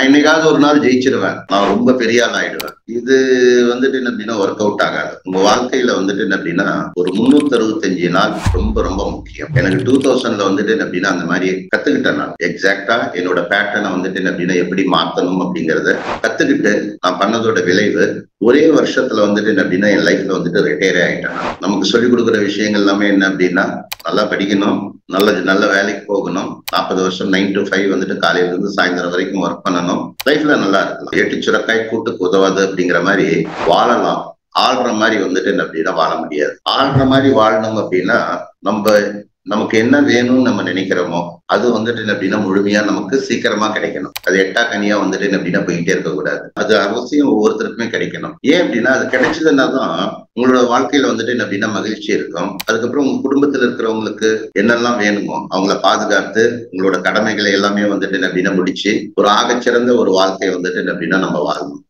நான் என்னைக்காவது ஒரு நாள் ஜெயிச்சிருவேன், நான் ரொம்ப பெரிய ஆள் ஆயிடுவேன். இது வந்துட்டு என்ன அப்படின்னா ஒர்க் அவுட் ஆகாது. உங்க வாழ்க்கையில வந்துட்டு என்ன அப்படின்னா ஒரு 365 நாள் ரொம்ப ரொம்ப முக்கியம். எனக்கு 2000ல வந்துட்டு என்ன அப்படின்னா அந்த மாதிரி கத்துக்கிட்டேன். நான் எக்ஸாக்டா என்னோட பேட்டர்னை வந்துட்டு என்ன அப்படின்னா எப்படி மாத்தணும் அப்படிங்கறத கத்துக்கிட்டு நான் பண்ணதோட விளைவு ஒரே வருஷத்துல வந்துட்டு என்ன அப்படின்னா என் லைஃப்ல வந்துட்டு ரிட்டையர் ஆயிட்டேன். நமக்கு சொல்லிக் கொடுக்குற விஷயங்கள் எல்லாமே என்ன அப்படின்னா நல்லா படிக்கணும், நல்ல வேலைக்கு போகணும், 40 வருஷம் 9 to 5 வந்துட்டு காலையில இருந்து சாயந்தரம் வரைக்கும் ஒர்க் பண்ணணும், லைஃப்ல நல்லா இருக்கலாம், ஏட்டு சுரக்காய் கூட்டுக்கு உதவாது அப்படிங்கிற மாதிரி வாழலாம். ஆள்ற மாதிரி வந்துட்டு என்ன அப்படின்னா வாழ முடியாது. ஆள்ற மாதிரி வாழணும் அப்படின்னா நமக்கு என்ன வேணும்னு நம்ம நினைக்கிறோமோ அது வந்துட்டு என்ன அப்படின்னா முழுமையா நமக்கு சீக்கிரமா கிடைக்கணும். அது எட்டா கனியா வந்துட்டு என்ன அப்படின்னா போயிட்டே இருக்கக்கூடாது. அது அவசியம் ஒவ்வொருத்தருக்குமே கிடைக்கணும். ஏன் அப்படின்னா அது கிடைச்சதுன்னா தான் உங்களோட வாழ்க்கையில வந்துட்டு என்ன அப்படின்னா மகிழ்ச்சி இருக்கும். அதுக்கப்புறம் உங்க குடும்பத்துல இருக்கிறவங்களுக்கு என்னெல்லாம் வேணுமோ அவங்கள பாதுகாத்து உங்களோட கடமைகளை எல்லாமே வந்துட்டு என்ன அப்படின்னா முடிச்சு ஒரு ஆகச்சிறந்த ஒரு வாழ்க்கையை வந்துட்டு என்ன அப்படின்னா நம்ம வாழணும்.